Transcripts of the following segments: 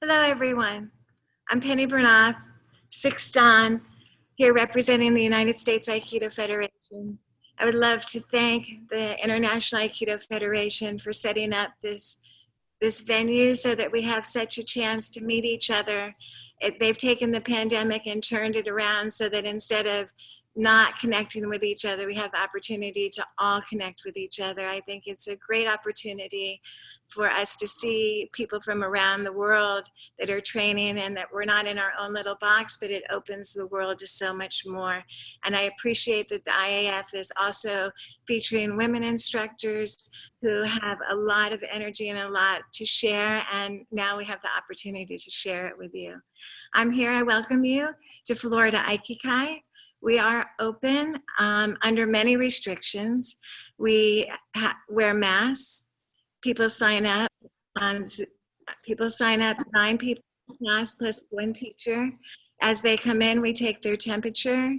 Hello, everyone. I'm Penny Bernath, 6th Dan, here representing the United States Aikido Federation. I would love to thank the International Aikido Federation for setting up this venue so that we have such a chance to meet each other. They've taken the pandemic and turned it around so that instead of not connecting with each other, we have the opportunity to all connect with each other. I think it's a great opportunity for us to see people from around the world that are training, and that we're not in our own little box, but it opens the world to so much more. And I appreciate that the IAF is also featuring women instructors who have a lot of energy and a lot to share, and now we have the opportunity to share it with you. I'm here, I welcome you to Florida Aikikai. We are open under many restrictions. We wear masks. People sign up. 9 people in class plus 1 teacher. As they come in, we take their temperature.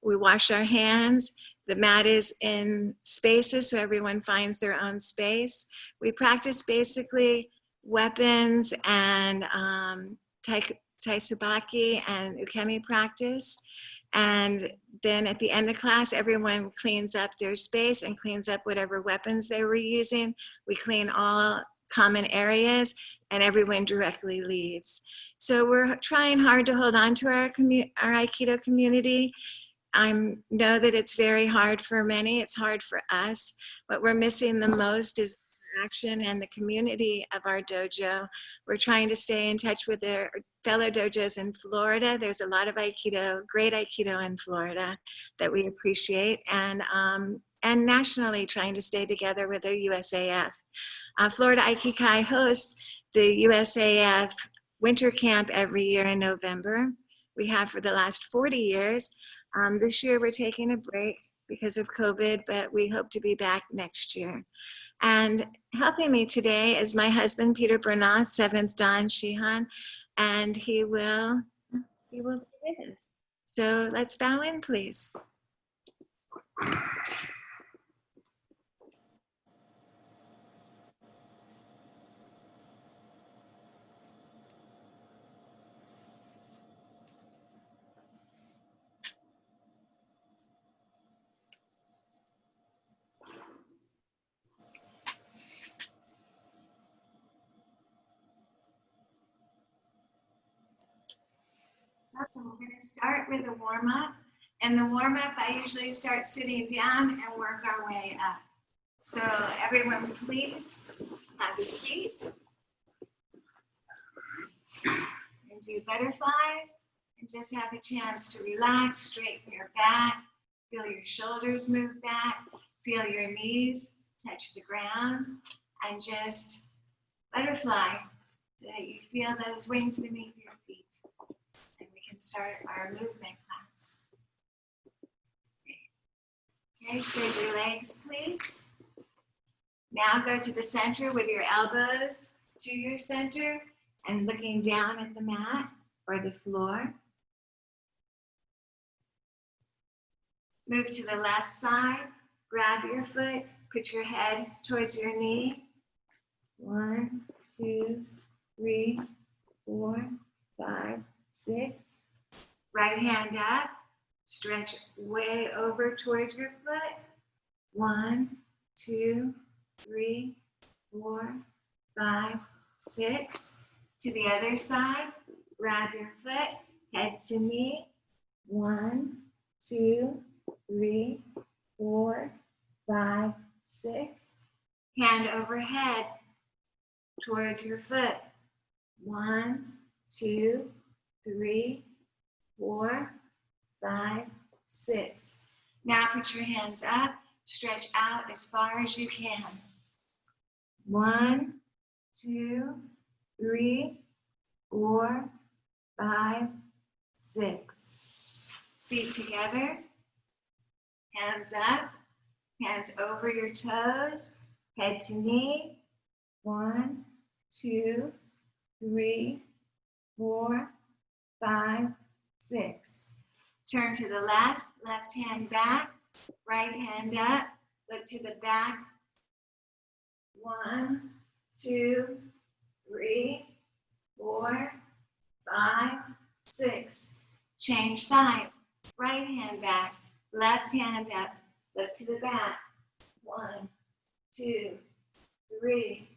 We wash our hands. The mat is in spaces, so everyone finds their own space. We practice basically weapons and taisubaki and ukemi practice. And then at the end of class, everyone cleans up their space and cleans up whatever weapons they were using. We clean all common areas, and everyone directly leaves. So we're trying hard to hold on to our Aikido community. I know that it's very hard for many. It's hard for us. What we're missing the most is action and the community of our dojo. We're trying to stay in touch with their fellow dojos in Florida. There's a lot of Aikido, great Aikido in Florida that we appreciate, and nationally trying to stay together with the USAF. Florida Aikikai hosts the USAF winter camp every year in November. We have for the last 40 years. This year we're taking a break because of COVID, but we hope to be back next year. And helping me today is my husband, Peter Bernath, 7th Dan Shihan, and he will be with us. So let's bow in, please. Okay, we're going to start with a warm-up. And the warm-up, I usually start sitting down and work our way up. So everyone, please have a seat. And do butterflies. And just have a chance to relax, straighten your back, feel your shoulders move back, feel your knees touch the ground, and just butterfly so that you feel those wings beneath your feet. And we can start our movement class. Okay, spread your legs, please. Now go to the center with your elbows to your center and looking down at the mat or the floor. Move to the left side, grab your foot, put your head towards your knee. 1, 2, 3, 4, 5, 6. Right hand up, stretch way over towards your foot. 1, 2, 3, 4, 5, 6. To the other side, grab your foot, head to knee. 1, 2, 3, 4, 5, 6. Hand overhead towards your foot. 1, 2, 3, 4, 5, 6. Now put your hands up, stretch out as far as you can. 1, 2, 3, 4, 5, 6. Feet together, hands up, hands over your toes, head to knee. 1, 2, 3, 4, 5, 6. Turn to the left, left hand back, right hand up, look to the back. 1, 2, 3, 4, 5, 6. Change sides. Right hand back, left hand up, look to the back. 1, 2, 3,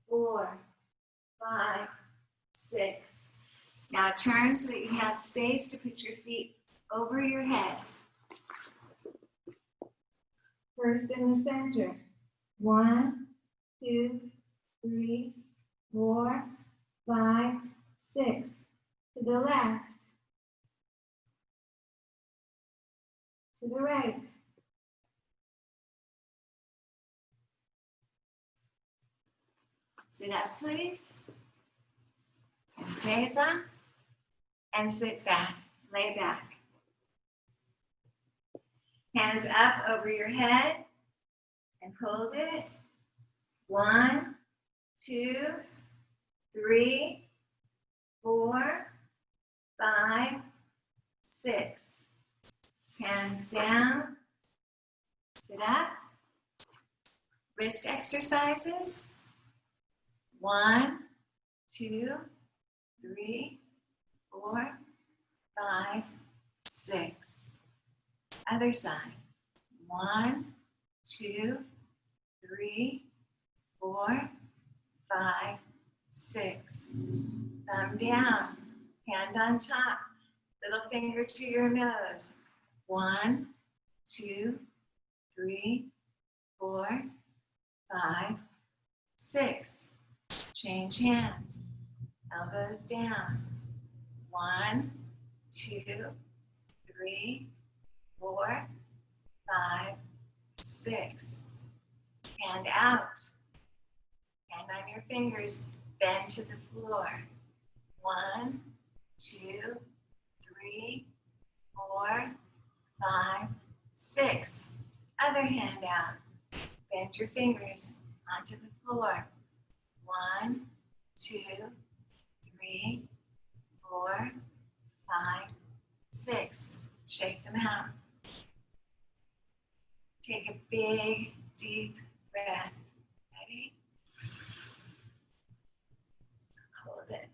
4, 5, 6. Now turn so that you have space to put your feet over your head. First in the center. 1, 2, 3, 4, 5, 6. To the left. To the right. Sit up, please. And seiza. And sit back. Lay back. Hands up over your head. And hold it. 1, 2, 3, 4, 5, 6. Hands down. Sit up. Wrist exercises. 1, 2, 3, 4, 5, 6. Other side. 1, 2, 3, 4, 5, 6. Thumb down. Hand on top. Little finger to your nose. 1, 2, 3, 4, 5, 6. Change hands. Elbows down. 1, 2, 3, 4, 5, 6. Hand out. Hand on your fingers. Bend to the floor. 1, 2, 3, 4, 5, 6. Other hand out. Bend your fingers onto the floor. 1, 2, 3, 4, 5, 6. Shake them out. Take a big, deep breath. Ready? Hold it.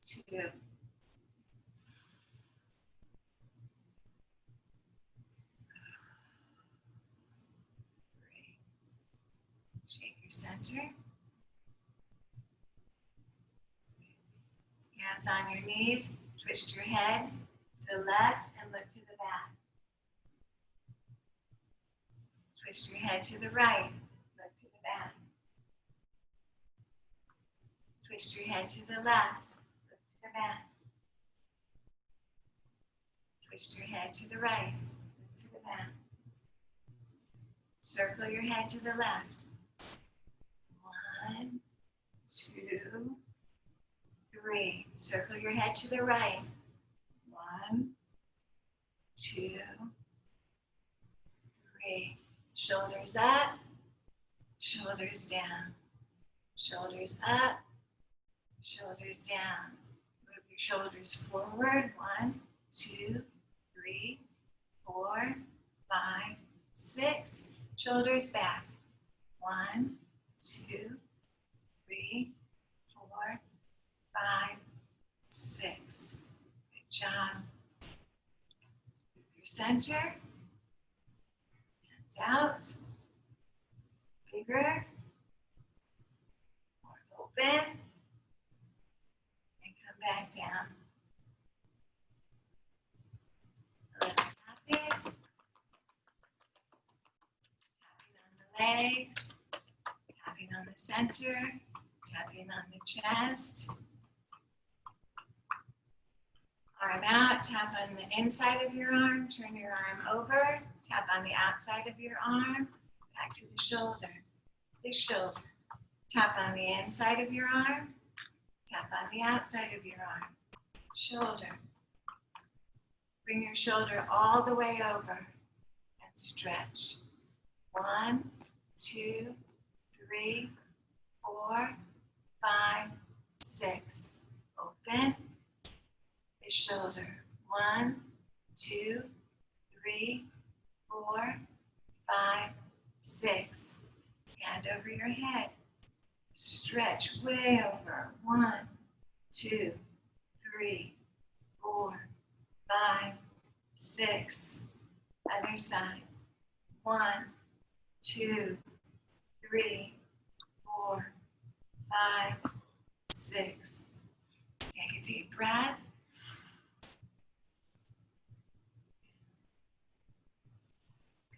2. 3. Shake your center. Hands on your knees. Twist your head to the left and look to the back. Twist your head to the right. Look to the back. Twist your head to the left. Look to the back. Twist your head to the right. Look to the back. Circle your head to the left. 1, 2, 3. Circle your head to the right. 1, 2, 3. Shoulders up, shoulders down. Shoulders up, shoulders down. Move your shoulders forward. 1, 2, 3, 4, 5, 6. Shoulders back. 1, 2, 3, 4, 5, 6. Good job. Move your center. Hands out. Bigger. More open. And come back down. A little tapping. Tapping on the legs. Tapping on the center. Tapping on the chest. Arm out, tap on the inside of your arm, turn your arm over, tap on the outside of your arm, back to the shoulder, this shoulder. Tap on the inside of your arm, tap on the outside of your arm, shoulder. Bring your shoulder all the way over and stretch. 1, 2, 3, 4, 5, 6. Open. This shoulder. 1, 2, 3, 4, 5, 6. Hand over your head. Stretch way over. 1, 2, 3, 4, 5, 6. Other side. 1, 2, 3, 4, 5, 6. Take a deep breath.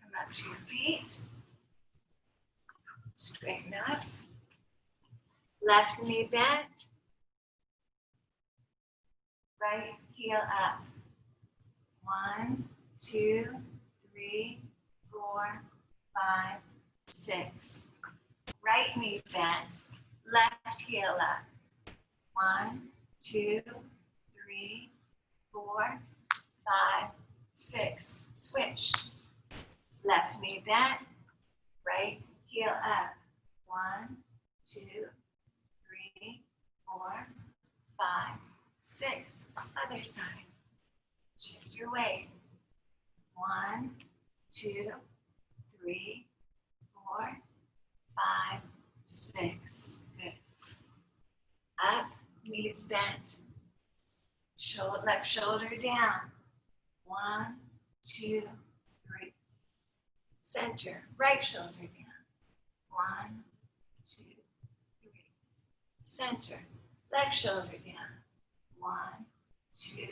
Come up to your feet. Straighten up. Left knee bent. Right heel up. 1, 2, 3, 4, 5, 6. Right knee bent. Left heel up. 1, 2, 3, 4, 5, 6. Switch. Left knee bent. Right heel up. 1, 2, 3, 4, 5, 6. Other side. Shift your weight. 1, 2, 3, 4, 5, 6. Good. Up, knees bent. Left shoulder down. 1, 2, 3. Center, right shoulder down. 1, 2, 3. Center, left shoulder down. 1, 2,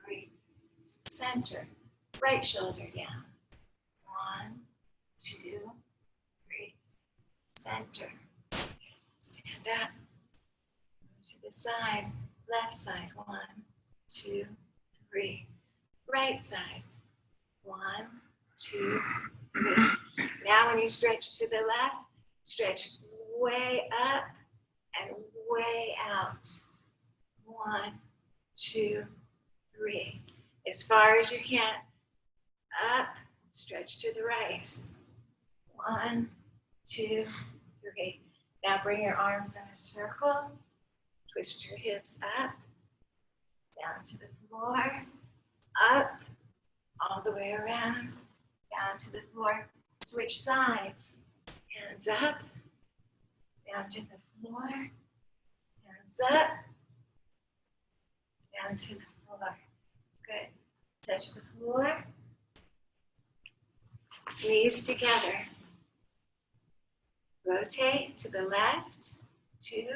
3. Center, right shoulder down. 1, 2, 3. Center. Stand up. Move to the side. Left side. 1, 2, 3. Right side. 1, 2, 3. Now when you stretch to the left, stretch way up and way out. 1, 2, 3. As far as you can. Up, stretch to the right. 1, 2, 3. Now bring your arms in a circle. Twist your hips up, down to the floor, up, all the way around, down to the floor. Switch sides. Hands up, down to the floor, hands up, down to the floor. Good. Touch the floor. Knees together. Rotate to the left. 2,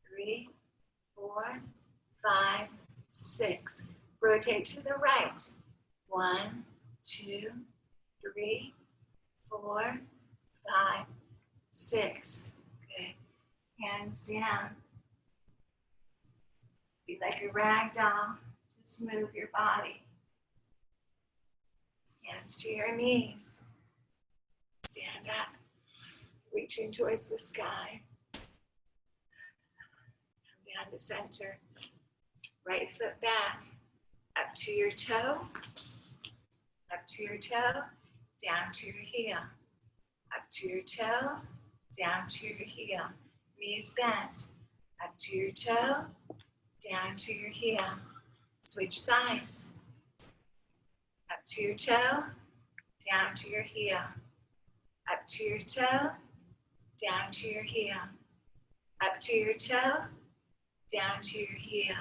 3, 4, 5, 6. Rotate to the right. 1, 2, 3, 4, 5, 6. Good. Hands down. Be like a rag doll. Just move your body. Hands to your knees. Stand up. Reaching towards the sky. Come down to center. Right foot back. Up to your toe. Up to your toe. Down to your heel. Up to your toe. Down to your heel. Knees bent. Up to your toe. Down to your heel. Switch sides. Up to your toe. Down to your heel. Up to your toe. Down to your heel. Up to your toe. Down to your heel.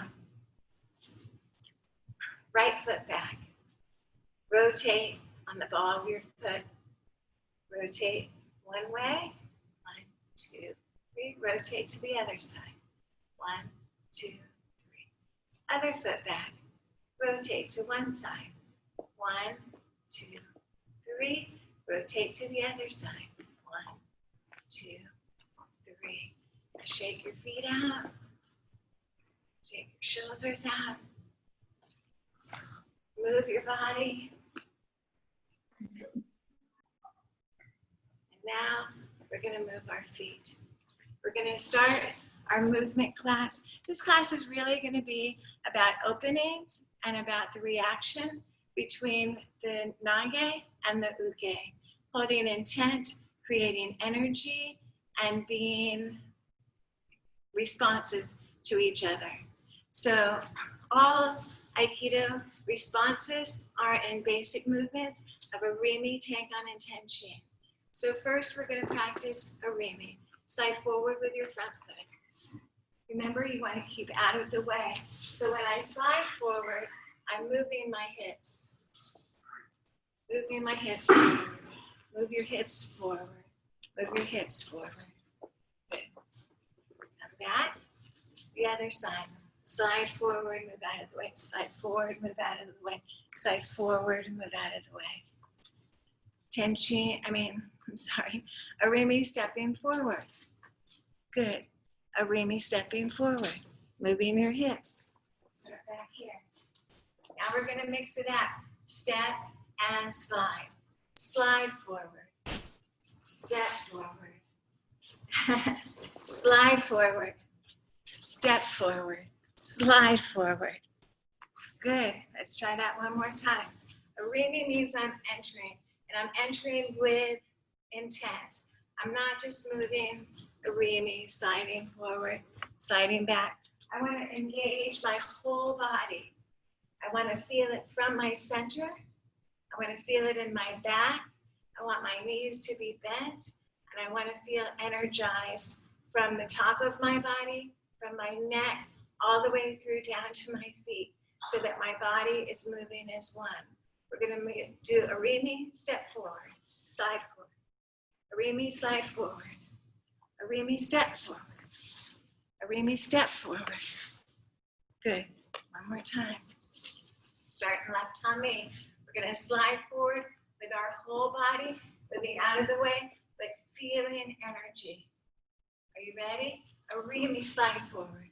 Right foot back. Rotate on the ball of your foot. Rotate one way. 1, 2, 3. Rotate to the other side. 1, 2, 3. Other foot back. Rotate to one side. 1, 2, 3. Rotate to the other side. 1, 2, 3. Now shake your feet out. Shake your shoulders out. Move your body. And now we're going to move our feet. We're going to start our movement class. This class is really going to be about openings and about the reaction between the nage and the uge, holding intent, creating energy, and being responsive to each other. So all Aikido responses are in basic movements of Arimi, Tenkan, and Tenshin. So first we're going to practice Arimi. Slide forward with your front foot. Remember, you want to keep out of the way. So when I slide forward, I'm moving my hips. Moving my hips forward. Move your hips forward. Move your hips forward. Good. Now that, the other side. Slide forward, move out of the way. Slide forward, move out of the way. Slide forward, move out of the way. Tenshin, Arimi stepping forward. Good. Arimi stepping forward. Moving your hips. Start back here. Now we're going to mix it up. Step and slide. Slide forward. Step forward. Slide forward. Step forward. Slide forward. Good. Let's try that one more time. Arimi means I'm entering, and I'm entering with intent. I'm not just moving Arimi, sliding forward, sliding back. I want to engage my whole body. I want to feel it from my center. I want to feel it in my back. I want my knees to be bent, and I want to feel energized from the top of my body, from my neck, all the way through down to my feet, so that my body is moving as one. We're going to do Arimi, step forward, slide forward. Arimi, slide forward. Arimi, step forward. Arimi, step forward. Good. One more time. Starting left on me. We're going to slide forward with our whole body, moving out of the way, but feeling energy. Are you ready? Arimi, slide forward.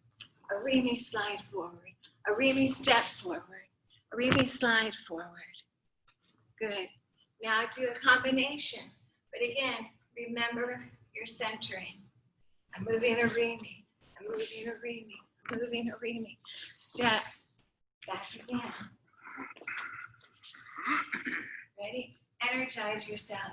Arimi, slide forward. Arimi, step forward. Arimi, slide forward. Good. Now do a combination. But again, remember your centering. I'm moving Arimi. I'm moving Arimi. I'm moving Arimi. Step. Back again. Ready? Energize yourself.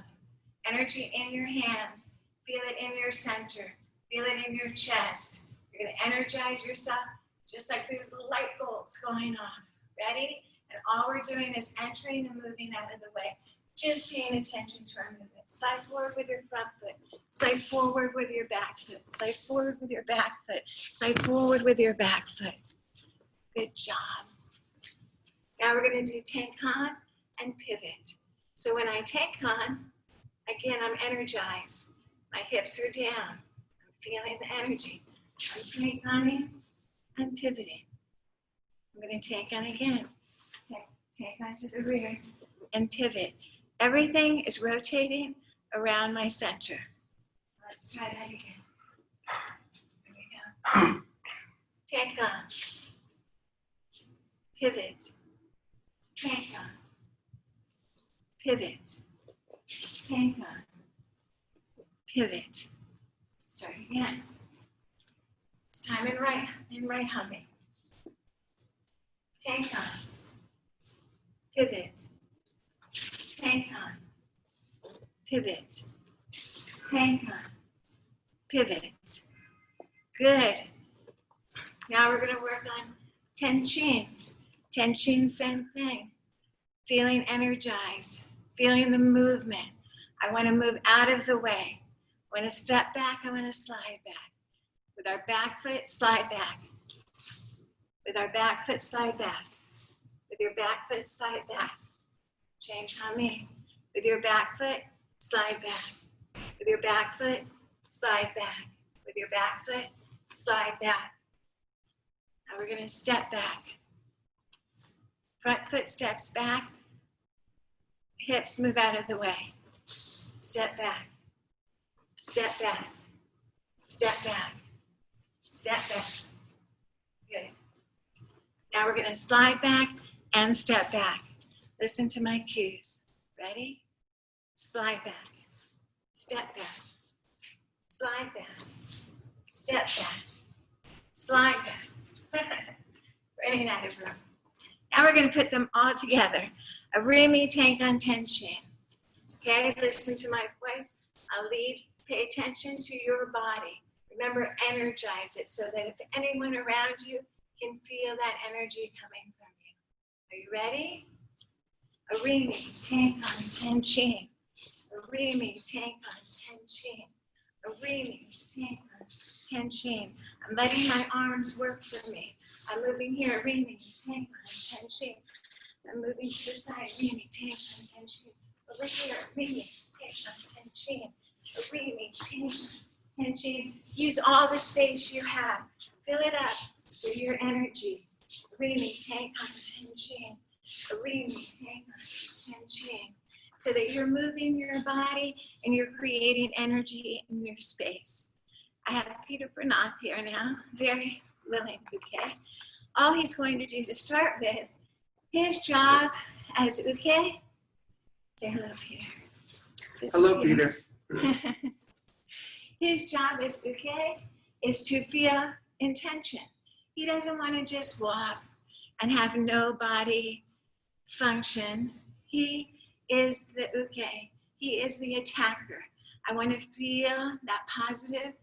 Energy in your hands. Feel it in your center. Feel it in your chest. You're going to energize yourself just like there's light bolts going off. Ready? And all we're doing is entering and moving out of the way. Just paying attention to our movement. Slide forward with your front foot. Slide forward with your back foot. Slide forward with your back foot. Slide forward with your back foot. Good job. Now we're going to do Tenkan and pivot. So when I Tenkan, again, I'm energized. My hips are down. I'm feeling the energy. I'm Tenkaning and pivoting. I'm going to Tenkan again. Tenkan to the rear and pivot. Everything is rotating around my center. Let's try that again. Here we go. Tenkan. Pivot. Tenkan. Pivot. Tenkan. Pivot. Start again. It's time in right humming. Tenkan. Pivot. Tenkan. Pivot. Tenkan. Pivot. Good. Now we're going to work on Tenshin. Tenshin, same thing. Feeling energized. Feeling the movement. I want to move out of the way. I want to step back. I want to slide back. With our back foot, slide back. With our back foot, slide back. With your back foot, slide back. Change on me. With your back foot, slide back. With your back foot, slide back. With your back foot, slide back. Now we're going to step back. Front foot steps back. Hips move out of the way. Step back. Step back. Step back. Step back. Good. Now we're going to slide back and step back. Listen to my cues. Ready? Slide back. Step back. Slide back. Step back. Slide back. Running out of room. Now we're going to put them all together. Arimi, Tenkan, Tenshin. Okay, listen to my voice. I'll lead. Pay attention to your body. Remember, energize it so that if anyone around you can feel that energy coming from you. Are you ready? Arimi, Tenkan, Tenshin. Arimi, Tenkan, Tenshin. Arimi, Tenkan, Tenshin. I'm letting my arms work for me. I'm moving here, Arimi, Tenkan, Tenshin. I'm moving to the side, Arimi, Tenkan, Tenshin. Over here, Arimi, Tenkan, Tenshin. Arimi, Tenkan, Tenshin. Use all the space you have. Fill it up with your energy. Arimi, Tenkan, Tenshin. Arimi, Tenkan, Tenshin. So that you're moving your body and you're creating energy in your space. I have Peter Bernath here now, very willing, okay? All he's going to do to start with, his job as uke, say hello, Peter. Hello, Peter. His job as uke is to feel intention. He doesn't want to just walk and have no body function. He is the uke. He is the attacker. I want to feel that positive,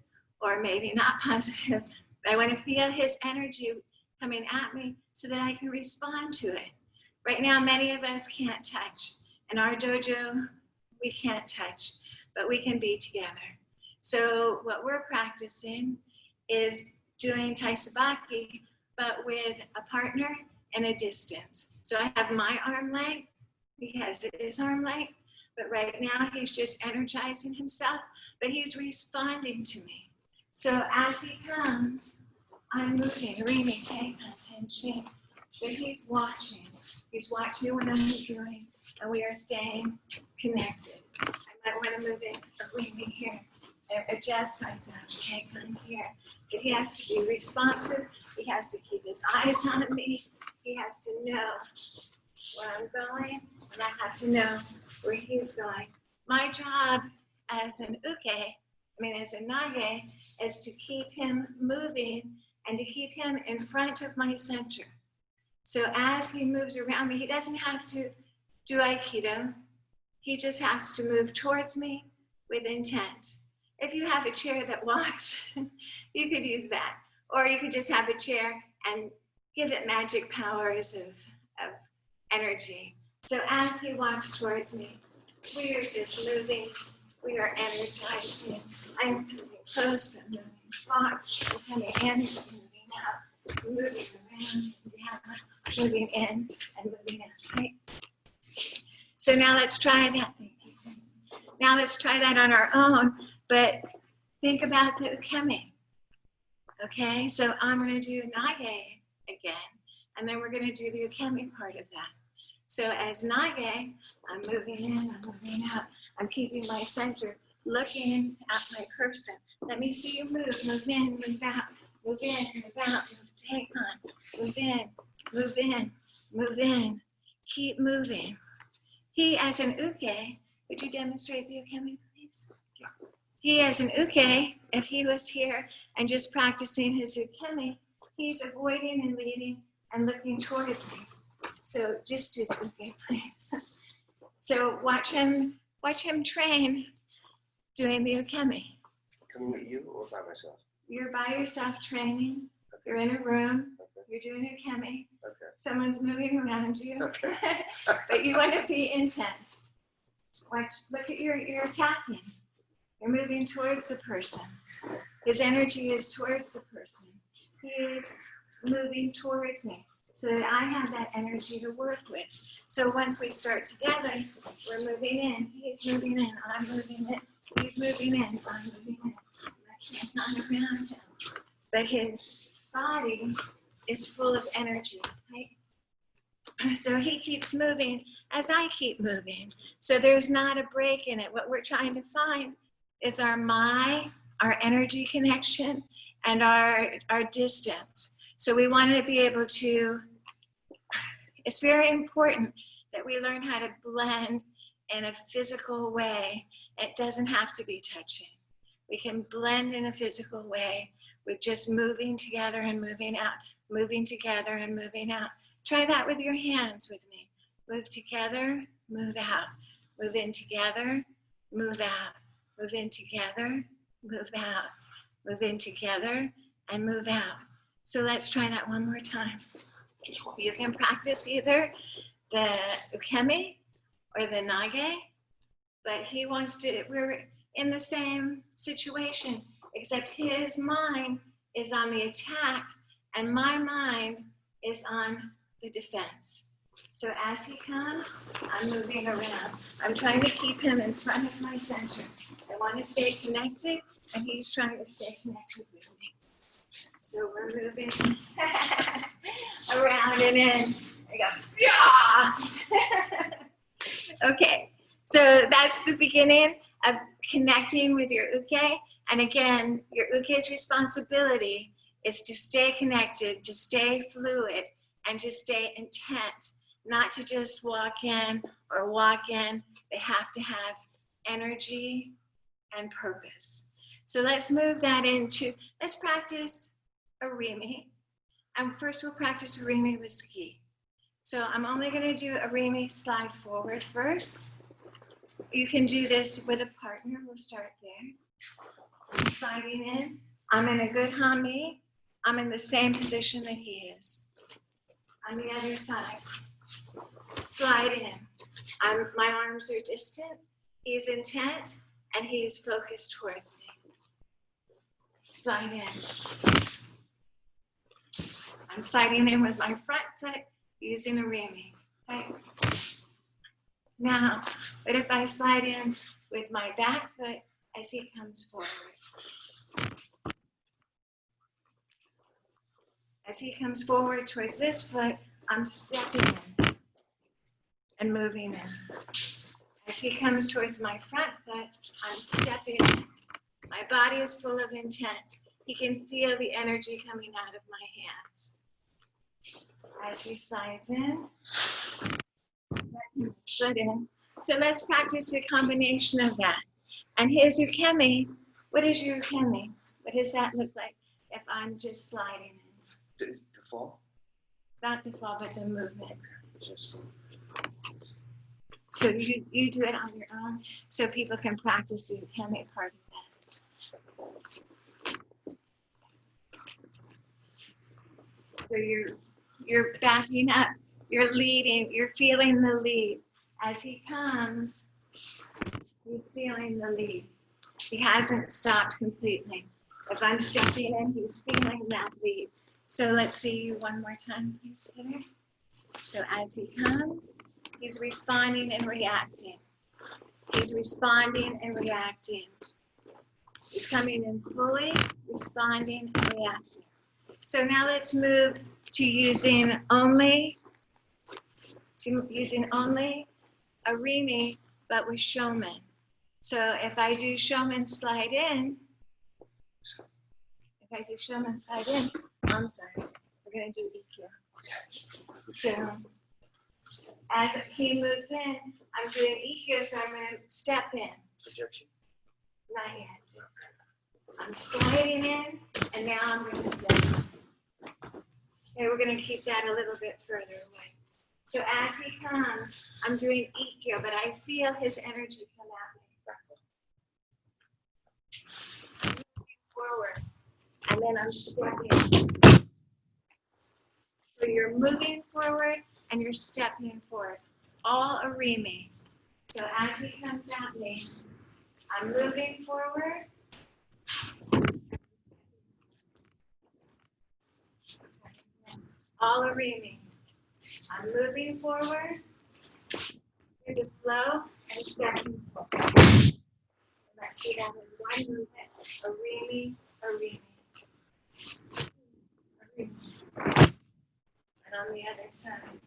or maybe not positive, but I want to feel his energy coming at me so that I can respond to it. Right now, many of us can't touch. In our dojo, we can't touch, but we can be together. So what we're practicing is doing taisabaki, but with a partner and a distance. So I have my arm length, he has his arm length, but right now he's just energizing himself, but he's responding to me. So as he comes, I'm moving, Arimi, Tenkan, Tenshin. So he's watching what I'm doing, and we are staying connected. I might want to move in, Arimi here, adjust myself, Tenkan here. But he has to be responsive, he has to keep his eyes on me, he has to know where I'm going, and I have to know where he's going. My job as an as a nage, is to keep him moving and to keep him in front of my center. So as he moves around me, he doesn't have to do Aikido. He just has to move towards me with intent. If you have a chair that walks, you could use that. Or you could just have a chair and give it magic powers of energy. So as he walks towards me, we are just moving, we are energizing. I'm coming close, but moving far. I'm coming in, moving out, moving around and down, moving in and moving out, right? So now let's try that. Now let's try that on our own, but think about the ukemi. Okay, so I'm going to do nage again, and then we're going to do the ukemi part of that. So as nage, I'm moving in, I'm moving out, I'm keeping my center, looking at my person. Let me see you move in, move out, move in, move out, take on, move in, move in, move in, keep moving. He as an uke, would you demonstrate the ukemi, please? He as an uke, if he was here and just practicing his ukemi, he's avoiding and leading and looking towards me. So just do the uke, please. So watch him train doing the ukemi. Coming with you or by myself? You're by yourself training. You're in a room. You're doing ukemi. Okay. Someone's moving around you. Okay. But you want to be intense. Look at you're attacking. You're moving towards the person. His energy is towards the person. He is moving towards me so that I have that energy to work with. So once we start together, we're moving in. He's moving in. I'm moving in. He's moving in. I'm moving in. I can't run around him. But his body is full of energy, right? So he keeps moving as I keep moving. So there's not a break in it. What we're trying to find is our energy connection and our distance. So we want to be able to, it's very important that we learn how to blend in a physical way. It doesn't have to be touching. We can blend in a physical way with just moving together and moving out, moving together and moving out. Try that with your hands with me. Move together, move out. Move in together, move out. Move in together, move out. Move in together and move out. So let's try that one more time. Just one. You can practice either the ukemi or the nage, but he wants to, we're in the same situation, except his mind is on the attack and my mind is on the defense. So as he comes, I'm moving around. I'm trying to keep him in front of my center. I want to stay connected, and he's trying to stay connected with me. So we're moving around and in. I go, yeah! Okay, so that's the beginning of connecting with your uke. And again, your uke's responsibility is to stay connected, to stay fluid, and to stay intent. Not to just walk in or walk in. They have to have energy and purpose. So let's move that into, let's practice arimi. And first we'll practice arimi with ski. So I'm only gonna do arimi slide forward first. You can do this with a partner, we'll start there. I'm sliding in, I'm in a good hami. I'm in the same position that he is. On the other side. Slide in. My arms are distant. He's intent and he's focused towards me. Slide in. I'm sliding in with my front foot using a rimi. Okay. Now, what if I slide in with my back foot as he comes forward? As he comes forward towards this foot, I'm stepping in and moving in. As he comes towards my front foot, I'm stepping in. My body is full of intent. He can feel the energy coming out of my hands. As he slides in, let's slide in. So let's practice a combination of that. And his ukemi, what is your ukemi? What does that look like if I'm just sliding in? The fall? Not the fall, but the movement. Just. So you do it on your own so people can practice the ukemi part of that. So you're backing up, you're leading, you're feeling the lead. As he comes, he's feeling the lead. He hasn't stopped completely. If I'm stepping in, he's feeling that lead. So let's see you one more time, please, Peter. So as he comes, he's responding and reacting. He's responding and reacting. He's coming in fully, responding and reacting. So now let's move to using only a rimi, but with shomen. So if I do shomen slide in, I'm sorry, we're gonna do EQ. So as he moves in, I'm doing EQ, so I'm gonna step in. Projection? Not yet. I'm sliding in, and now I'm gonna step in. Okay, we're gonna keep that a little bit further away. So as he comes, I'm doing EQ, but I feel his energy come at me. Forward, and then I'm stepping. So you're moving forward and you're stepping forward. All a rimi. So as he comes at me, I'm moving forward. All a rimi. I'm moving forward through the flow and stepping forward. Let's do that in one movement. A rimi, a rimi. A rimi. And on the other side.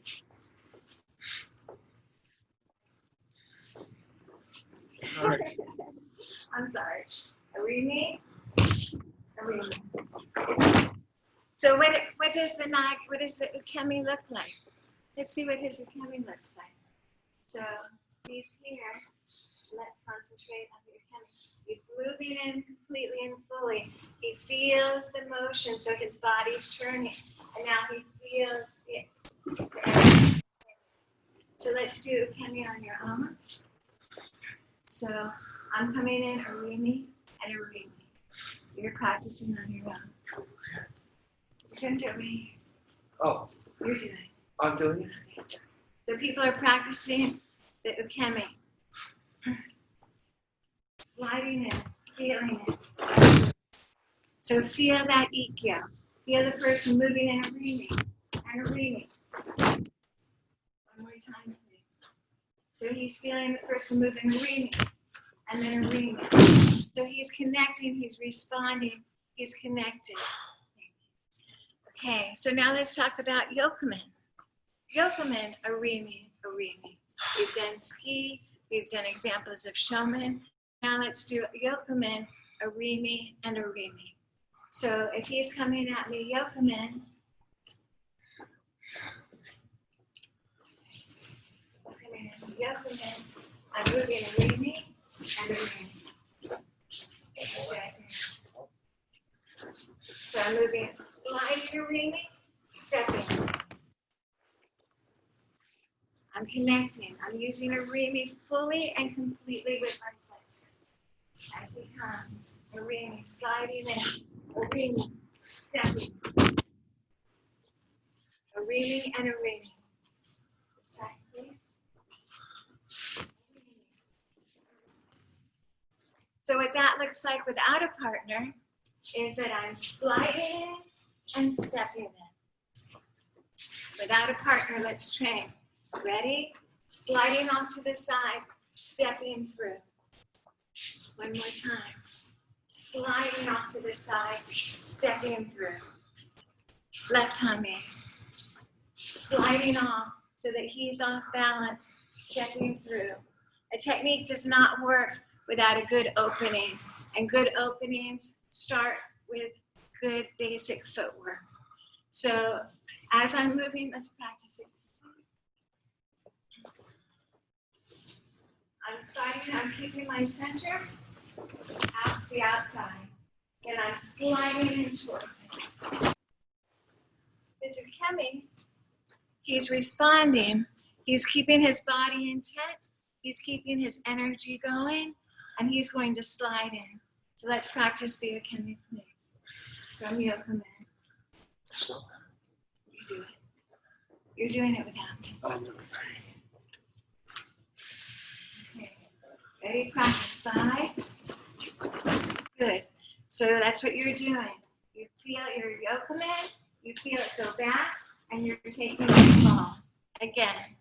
All right. I'm sorry. A rimi, a rimi. So what does the ukemi look like? Let's see what his ukemi looks like. So he's here. Let's concentrate on the ukemi. He's moving in completely and fully. He feels the motion, so his body's turning, and now he feels the energy. So let's do ukemi on your own. So I'm coming in a rimi and a rimi. You're practicing on your own. You can do it. Oh. You're doing it. I'm doing it. The people are practicing the ukemi. Sliding in, feeling it. So feel that ikkyo. Feel the person moving and a reaming, and a reaming. One more time, please. So he's feeling the person moving and reaming, and then a reaming. So he's connecting, he's responding, he's connected. Okay, so now let's talk about yokomen. Yokomen, a reaming, a reaming. We've done ski, we've done examples of shomen. Now let's do yokomen, a reaming, and a reaming. So if he's coming at me, yokomen, yokomen, I'm moving a reaming and a reaming. So I'm moving, sliding a reaming, stepping. I'm connecting. I'm using a reaming fully and completely with my center. As he comes, a reaming, sliding in, a reaming, stepping. A reaming and a reaming. This side, please. So what that looks like without a partner is that I'm sliding in and stepping in. Without a partner, let's train. Ready? Sliding off to the side, stepping through. One more time. Sliding off to the side, stepping through. Left tummy. Sliding off so that he's off balance, stepping through. A technique does not work without a good opening. And good openings start with good basic footwork. So as I'm moving, let's practice it. I'm sliding, I'm keeping my center out to the outside. And I'm sliding in towards it. As you're coming, he's responding. He's keeping his body intent. He's keeping his energy going. And he's going to slide in. So let's practice the ukemi, please. From yokomen. Slow. You do it. You're doing it without me. Okay. Ready? Practice 5. Good. So that's what you're doing. You feel your yokomen, you feel it go back, and you're taking the fall. Again.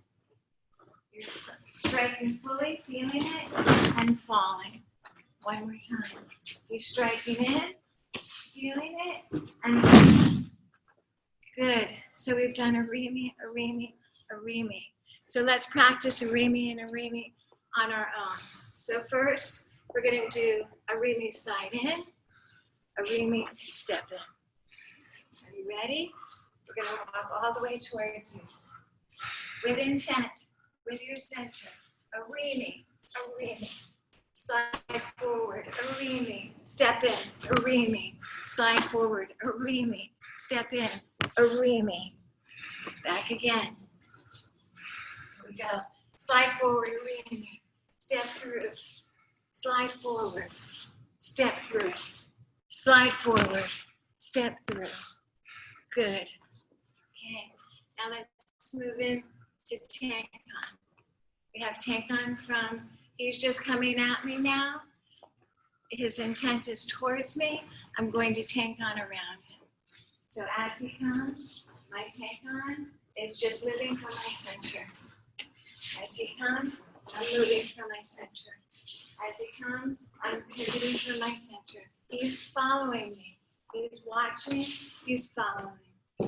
You're striking fully, feeling it, and falling. One more time. You're striking in, feeling it, and falling. Good. So we've done a reaming, a reaming, a reaming. So let's practice a reaming and a reaming on our own. So first, we're going to do a reaming slide in, a reaming step in. Are you ready? We're going to walk all the way towards you. With intent, with your center. A reaming, slide forward, a reaming, step in, a reaming, slide forward, a reaming, step in, a reaming. Back again. Here we go. Slide forward, a reaming, step through, slide forward, step through, slide forward, step through. Good. Okay, now let's move in to Tenkan. We have Tenkan from, he's just coming at me now. His intent is towards me. I'm going to Tenkan around him. So as he comes, my Tenkan is just moving from my center. As he comes, I'm moving from my center. As he comes, I'm pivoting from my center. He's following me. He's watching, he's following.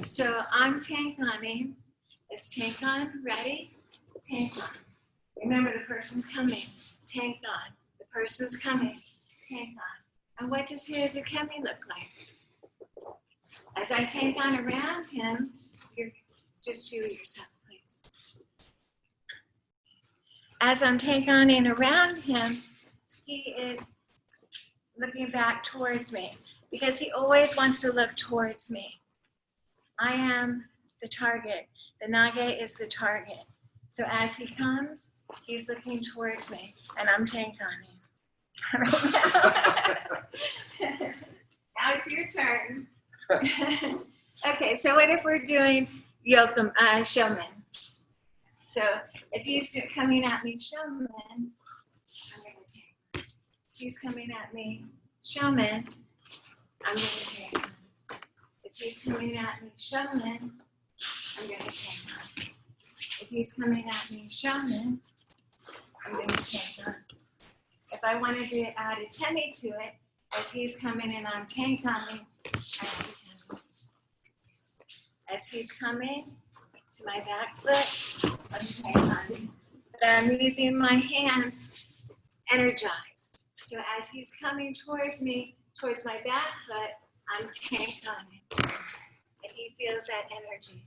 So I'm Tenkaning. It's Tenkan, ready? Tenkan. Remember, the person's coming. Tenkan. The person's coming. Tenkan. And what does his ukemi look like? As I Tenkan around him, you're just you yourself, please. As I'm Tenkaning around him, he is looking back towards me because he always wants to look towards me. I am the target. The nage is the target. So as he comes, he's looking towards me, and I'm Tenkaning. Now it's your turn. Okay, so what if we're doing Shomen. So if he's coming at me, Shomen, I'm going to take. If he's coming at me, Shomen, I'm going to take. If he's coming at me, Shomen, I'm going to take on. If he's coming at me, Shomen, I'm going to take on. If I wanted to add a temi to it, as he's coming in on tank on me, I have a temi. As he's coming to my back foot, I'm tank on. But I'm using my hands to energize. So as he's coming towards me, towards my back foot, I'm tank on it. And he feels that energy.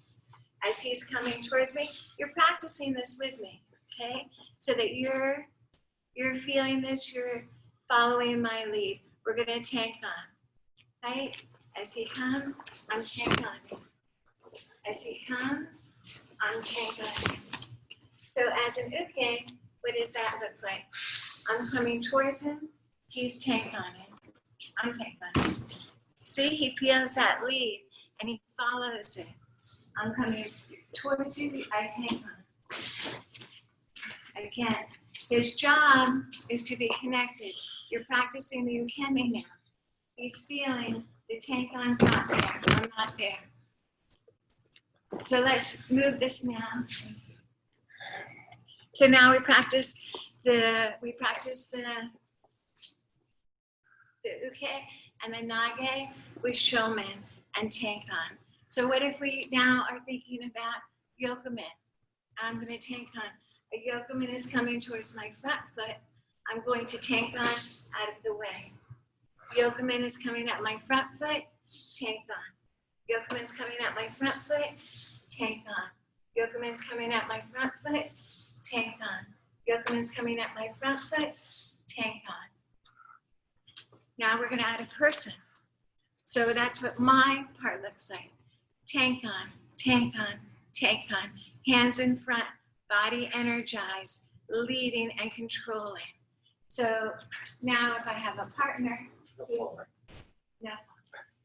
As he's coming towards me, you're practicing this with me, okay? So that you're feeling this, you're following my lead. We're gonna tank on, right? As he comes, I'm tank on him. As he comes, I'm tank on him. So as an uke, what does that look like? I'm coming towards him, he's tank on him. I'm tank on him. See, he feels that lead and he follows it. I'm coming towards you, I tank on. Again, his job is to be connected. You're practicing the ukemi now. He's feeling the tank on's not there, I'm not there. So let's move this now. So now we practice the uke and the nage with shomen and tank on. So what if we now are thinking about yokomen? I'm going to tank on. A yokomen is coming towards my front foot. I'm going to tank on out of the way. Yokomen is coming at my front foot, tank on. Yokomen's coming at my front foot, tank on. Yokomen's coming at my front foot, tank on. Yokomen's coming at my front foot, tank on. Now we're going to add a person. So that's what my part looks like. Tank on, tank on, tank on. Hands in front, body energized, leading and controlling. So now if I have a partner,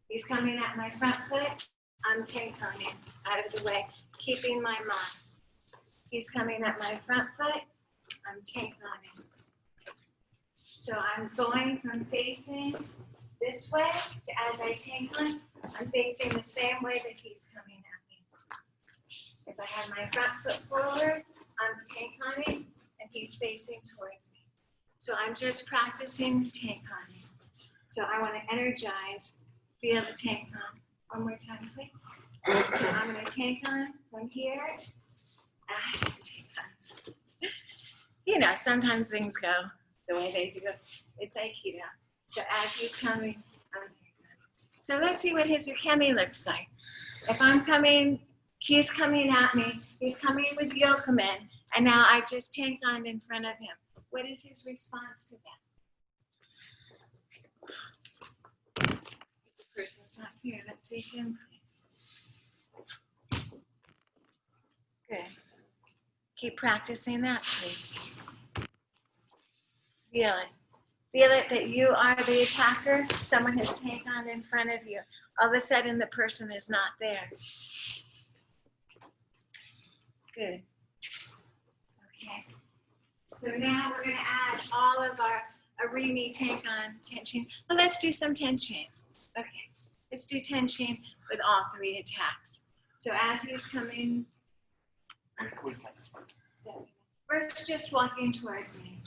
he's coming at my front foot, I'm tank on him out of the way, keeping my mind. He's coming at my front foot, I'm tank on him. So I'm going from facing this way to as I tank on, I'm facing the same way that he's coming at me. If I have my front foot forward, I'm tank on him and he's facing towards me. So I'm just practicing tank on him. So I want to energize, feel the tank on. One more time, please. So I'm going to tank on from here. Tank on. You know, sometimes things go the way they do. It's Aikido. So as he's coming, I'm tank on. So let's see what his ukemi looks like. If I'm coming, he's coming at me. He's coming with yokomen, and now I've just tanked on in front of him. What is his response to that? The person's not here. Let's see him, please. Good. Keep practicing that, please. Feel it. Feel it that you are the attacker. Someone has taken on in front of you. All of a sudden, the person is not there. Good. Okay. So now we're going to add all of our arimi tank on Tenshin. But let's do some Tenshin. Okay. Let's do Tenshin with all three attacks. So as he's coming, we're just walking towards me.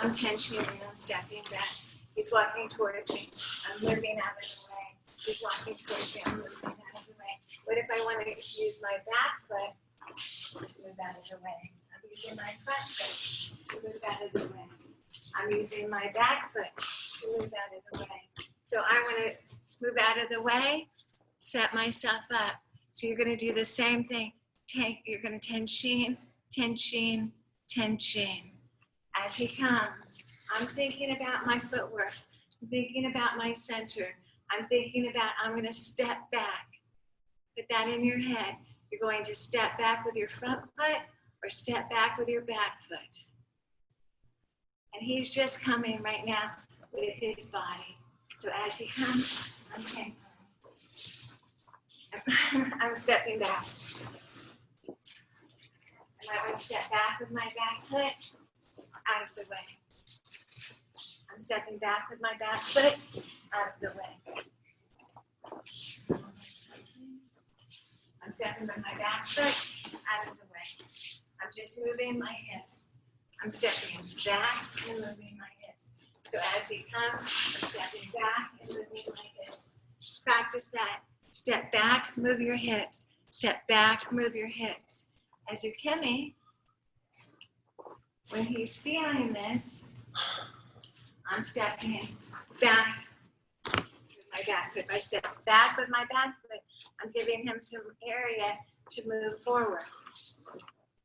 I'm Tenshin and I'm stepping back. He's walking towards me. I'm moving out of the way. He's walking towards me. I'm moving out of the way. What if I want to use my back foot to move out of the way? I'm using my front foot to move out of the way. I'm using my back foot to move out of the way. So I want to move out of the way, set myself up. So you're going to do the same thing. You're going to Tenshin, Tenshin, Tenshin. As he comes, I'm thinking about my footwork. I'm thinking about my center. I'm thinking about I'm going to step back. Put that in your head. You're going to step back with your front foot or step back with your back foot. And he's just coming right now with his body. So as he comes, I'm taking. I'm stepping back. And I would step back with my back foot out of the way. I'm stepping back with my back foot out of the way. I'm stepping with my back foot out of the way. I'm just moving my hips. I'm stepping back and moving my hips. So as he comes, I'm stepping back and moving my hips. Practice that. Step back, move your hips. Step back, move your hips. As Ukemi, when he's feeling this, I'm stepping back with my back foot. If I step back with my back foot, I'm giving him some area to move forward.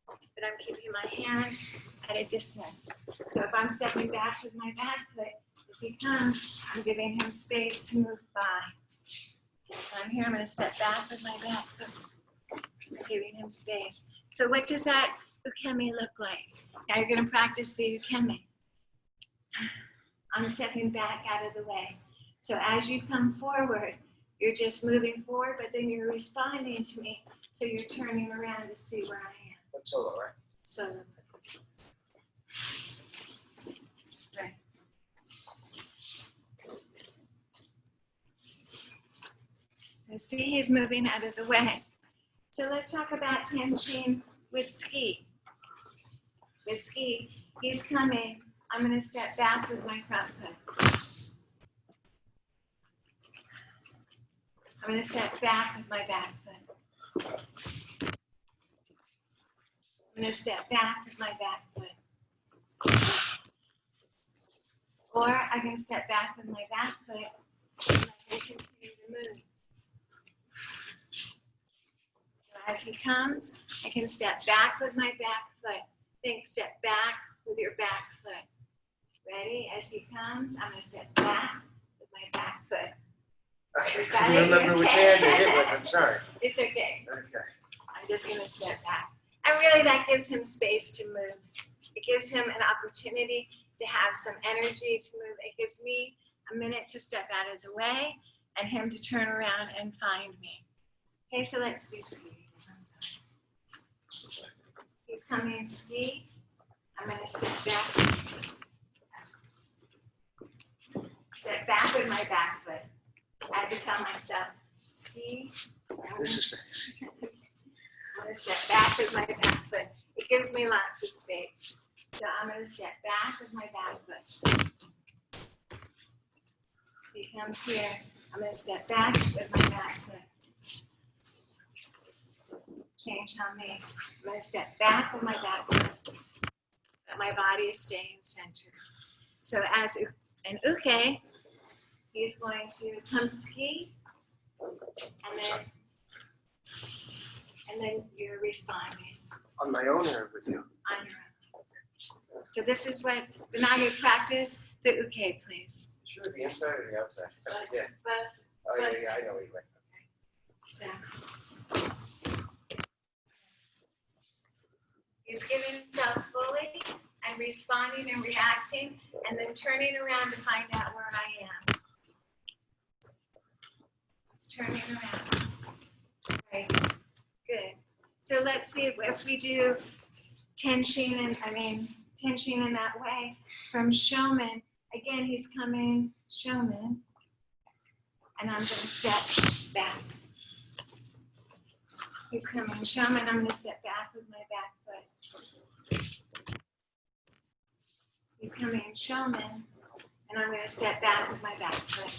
But I'm keeping my hands at a distance. So if I'm stepping back with my back foot, as he comes, I'm giving him space to move by. If I'm here, I'm going to step back with my back foot. I'm giving him space. So what does that Ukemi look like? Now you're going to practice the Ukemi. I'm stepping back out of the way. So as you come forward, you're just moving forward, but then you're responding to me. So you're turning around to see where I am. That's solo, right? Solo. Right. So see, he's moving out of the way. So let's talk about Tenshin with ski. With ski, he's coming. I'm going to step back with my front foot. I'm going to step back with my back foot. I'm going to step back with my back foot. Or I can step back with my back foot and I can continue to move. So as he comes, I can step back with my back foot. Think step back with your back foot. Ready? As he comes, I'm going to step back with my back foot. I can't remember which hand to hit with. I'm sorry. It's okay. Okay. I'm just going to step back. And really that gives him space to move. It gives him an opportunity to have some energy to move. It gives me a minute to step out of the way and him to turn around and find me. Okay, so let's do ski. He's coming ski. I'm going to step back. Step back with my back foot. I have to tell myself, ski. This is nice. I'm going to step back with my back foot. It gives me lots of space. So I'm going to step back with my back foot. He comes here. I'm going to step back with my back foot. Change on me. I'm going to step back with my back foot. But my body is staying centered. So as an uke, he's going to come ski, and then you're responding. On my own or with you? On your own. So this is what, now you practice the uke, please. Sure, the inside or the outside? Both, Yeah. both. Oh, yeah, I know what you meant. So he's giving himself fully and responding and reacting, and then turning around to find out where I am. He's turning around. Right. Good. So let's see if we do Tenshin in that way from Shomen. Again, he's coming Shomen, and I'm going to step back. He's coming Shomen. I'm going to step back with my back foot. He's coming Shomen, and I'm going to step back with my back foot.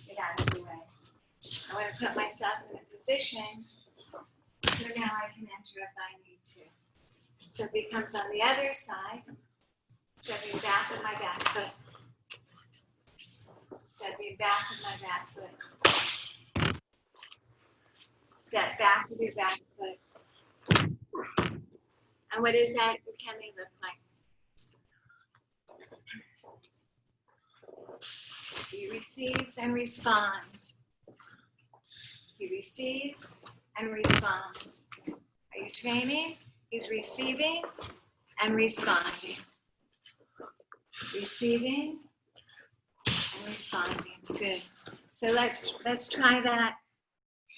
Get out of the way. I want to put myself in a position so now I can enter if I need to. So if he comes on the other side, stepping back with my back foot. Stepping back with my back foot. Step back with your back foot. And what does that Ukemi look like? He receives and responds. He receives and responds. Are you training? He's receiving and responding. Receiving and responding. Good. So let's try that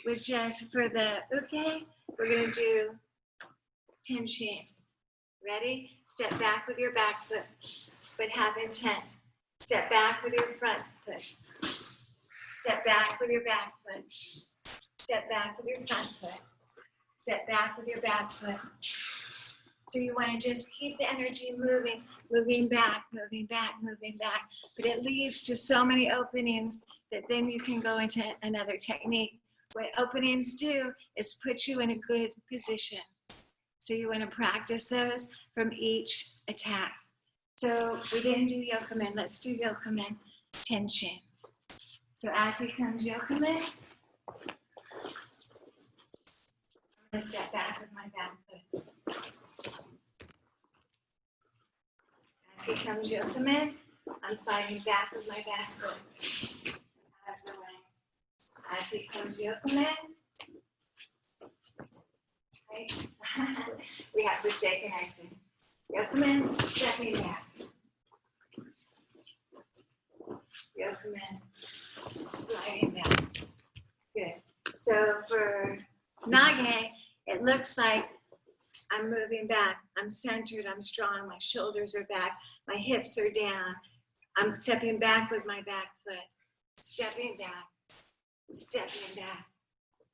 with just, for the uke, we're gonna do Tenshin. Ready? Step back with your back foot, but have intent. Step back with your front foot. Step back with your back foot. Step back with your front foot. Step back with your back foot. So you want to just keep the energy moving, moving back, moving back, moving back. But it leads to so many openings that then you can go into another technique. What openings do is put you in a good position. So you want to practice those from each attack. So we didn't do Yokomen. Let's do Yokomen Tenshin. So as he comes Yokomen, I'm going to step back with my back foot. As he comes Yokomen, I'm sliding back with my back foot. Out of the way. As he comes Yokomen, right? We have to stay connected. Yokomen, stepping back. Yokomen, sliding back. Good. So for Nage, it looks like I'm moving back. I'm centered, I'm strong, my shoulders are back, my hips are down. I'm stepping back with my back foot. Stepping back, stepping back,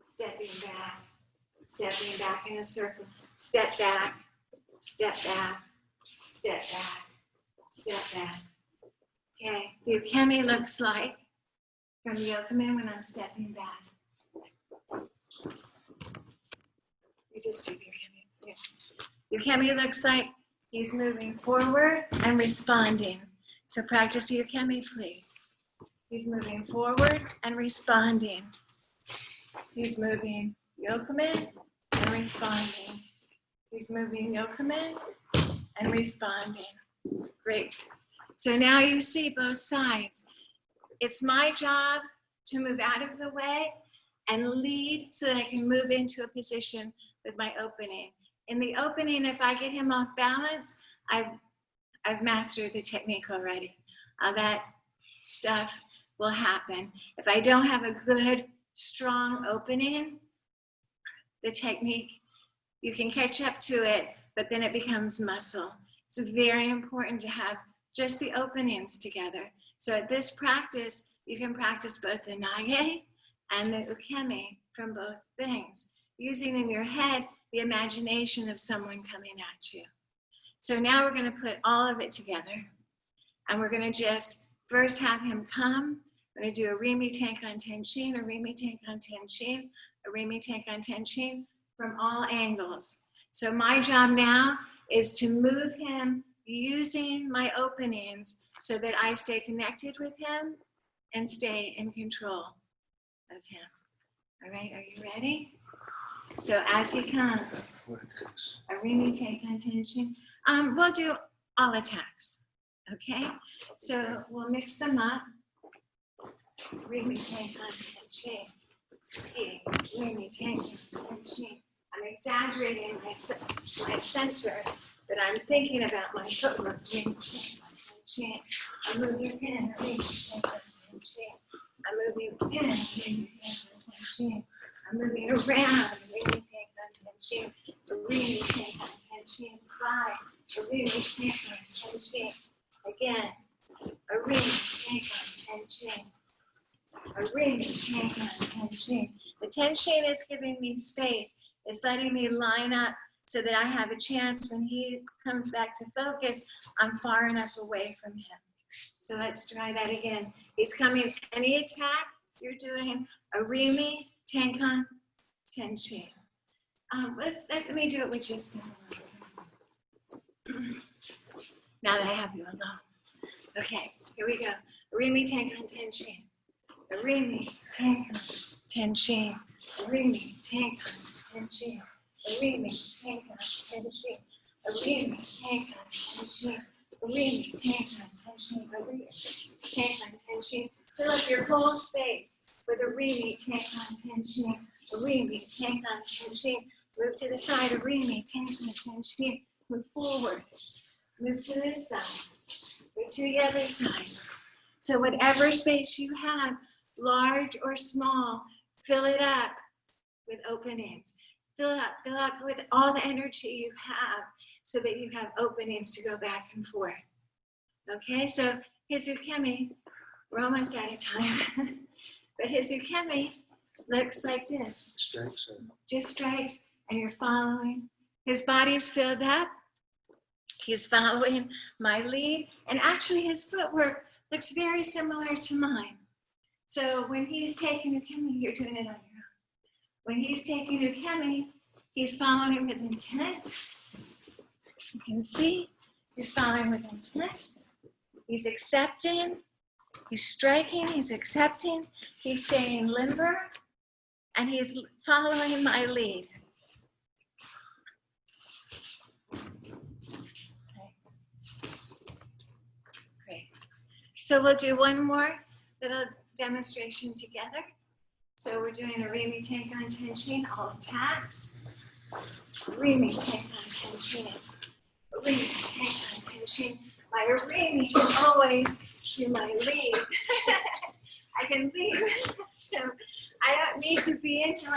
stepping back, stepping back in a circle. Step back, step back, step back, step back. Okay, the ukemi looks like from the Yokomen when I'm stepping back. You just do the ukemi. Yeah. Ukemi looks like he's moving forward and responding. So practice the ukemi, please. He's moving forward and responding. He's moving Yokomen and responding. He's moving Yokomen and responding. Great. So now you see both sides. It's my job to move out of the way and lead so that I can move into a position with my opening. In the opening, if I get him off balance, I've mastered the technique already. That stuff will happen. If I don't have a good, strong opening, the technique, you can catch up to it, but then it becomes muscle. It's very important to have just the openings together. So at this practice, you can practice both the nage and the ukemi from both things, using in your head the imagination of someone coming at you. So now we're going to put all of it together, and we're going to just first have him come. We're going to do a Rimi Tenkan Tenshin, a Rimi Tenkan Tenshin, a Rimi Tenkan Tenshin from all angles. So my job now is to move him using my openings so that I stay connected with him and stay in control of him. All right, are you ready? So as he comes, a Rimi Tenkan Tenshin. We'll do all attacks, okay? So we'll mix them up. Rimi Tenkan Tenshin. Rimi Tenkan Tenshin. I'm exaggerating my center, but I'm thinking about my footwork. Rimi Tenkan Tenshin. I'm moving in, Rimi Tenkan Tenshin. I'm moving in, Rimi Tenkan Tenshin. I'm moving around, Rimi Tenkan Tenshin. Rimi Tenkan Tenshin. Slide. Rimi Tenkan Tenshin. Again. A Rimi Tenkan Tenshin. A Rimi Tenkan Tenshin. The Tenshin is giving me space. It's letting me line up so that I have a chance when he comes back to focus, I'm far enough away from him. So let's try that again. He's coming, any attack, you're doing a Rimi Tenkan Tenshin. Let me do it with just the now that I have you alone. Okay, here we go. Rimi Tenkan Tenshin. A Rimi Tenkan Tenshin. A Rimi Tenkan Tenshin. A Rimi Tenkan Tenshin. A Rimi Tenkan Tenshin. A Rimi Tenkan Tenshin. A Rimi Tenkan Tenshin. Fill up your whole space with a Rimi Tenkan Tenshin. A Rimi Tenkan Tenshin. Move to the side. A Rimi Tenkan Tenshin. Move forward. Move to this side. Move to the other side. So whatever space you have, large or small, fill it up with openings. Fill up with all the energy you have so that you have openings to go back and forth. Okay, so his ukemi, we're almost out of time, but his ukemi looks like this. Strikes. Just strikes, and you're following. His body's filled up. He's following my lead, and actually his footwork looks very similar to mine. So when he's taking ukemi, you're doing it on your own. When he's taking ukemi, he's following with intent. You can see he's following with intent. He's accepting. He's striking. He's accepting. He's staying limber, and he's following my lead. Great. So we'll do one more little demonstration together. So we're doing a Rimi Tenkan Tenshin, all attacks. Rimi Tenkan Tenshin. Rimi Tenkan Tenshin. My Rimi can always be my lead. I can lead. So I don't need to be in here.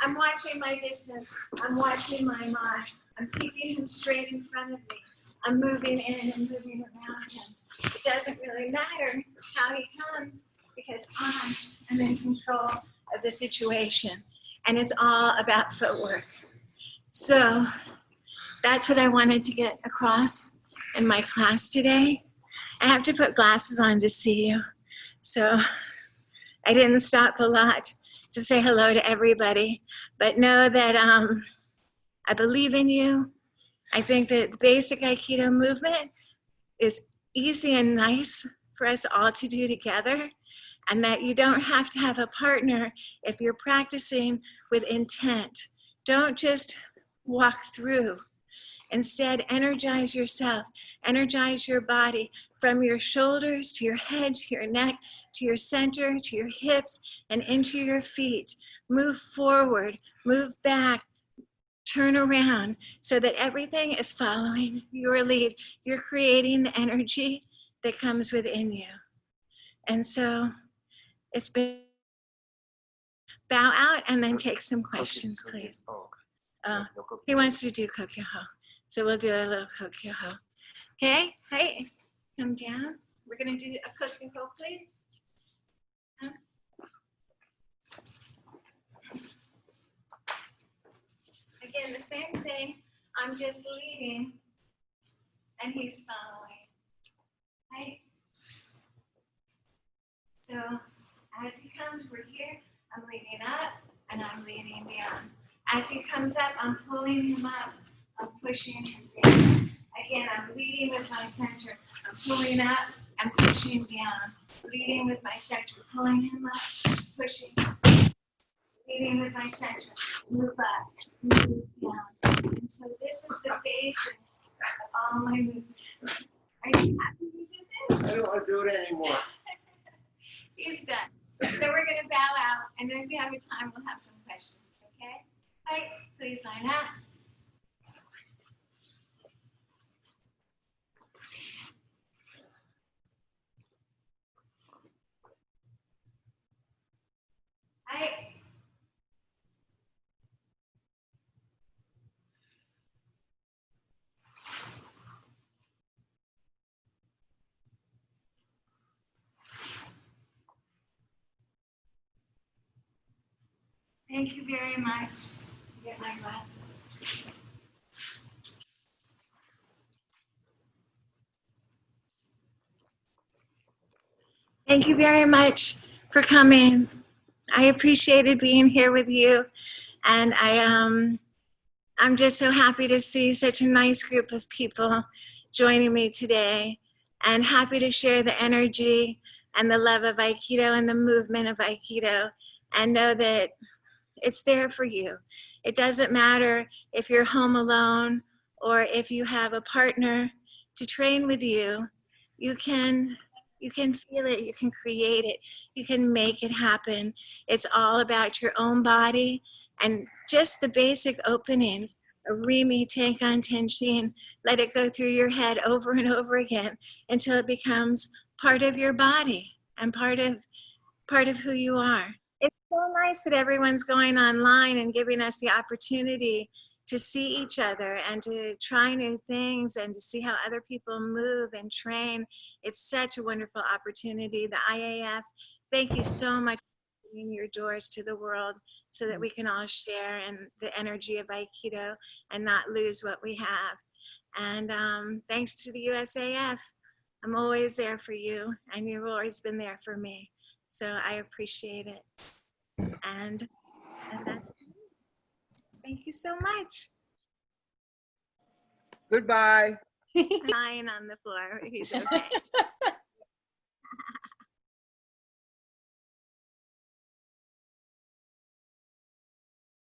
I'm watching my distance. I'm watching my mind. I'm keeping him straight in front of me. I'm moving in and moving around him. It doesn't really matter how he comes because I am in control of the situation. And it's all about footwork. So that's what I wanted to get across in my class today. I have to put glasses on to see you. So I didn't stop a lot to say hello to everybody, but know that I believe in you. I think that the basic Aikido movement is easy and nice for us all to do together, and that you don't have to have a partner if you're practicing with intent. Don't just walk through. Instead, energize yourself, energize your body from your shoulders to your head, to your neck, to your center, to your hips, and into your feet. Move forward, move back, turn around so that everything is following your lead. You're creating the energy that comes within you. And so it's been bow out and then take some questions, please. He wants to do kokyoho. So we'll do a little kokyoho. Okay, hey, come down. We're gonna do a kokyoho, please. Again, the same thing. I'm just leading and he's following. Right? So as he comes, we're here. I'm leading up and I'm leading down. As he comes up, I'm pulling him up. I'm pushing him down. Again, I'm leading with my center. I'm pulling up and pushing down. Leading with my center, pulling him up, pushing. Leading with my center, move up, move down. And so this is the basic of all my movements. Are you happy we did this? I don't want to do it anymore. He's done. So we're going to bow out, and then if we have a time, we'll have some questions, okay? All right, please line up. All right. Thank you very much. Get my glasses. Thank you very much for coming. I appreciated being here with you, and I'm just so happy to see such a nice group of people joining me today, and happy to share the energy and the love of Aikido and the movement of Aikido, and know that it's there for you. It doesn't matter if you're home alone or if you have a partner to train with you. You can feel it, you can create it, you can make it happen. It's all about your own body and just the basic openings. A Rimi, Tenkan, Tenshin, let it go through your head over and over again until it becomes part of your body and part of who you are. It's so nice that everyone's going online and giving us the opportunity to see each other and to try new things and to see how other people move and train. It's such a wonderful opportunity. The IAF, thank you so much for opening your doors to the world so that we can all share in the energy of Aikido and not lose what we have. And thanks to the USAF, I'm always there for you, and you've always been there for me. So I appreciate it. And that's it. Thank you so much. Goodbye. Lying on the floor. He's okay.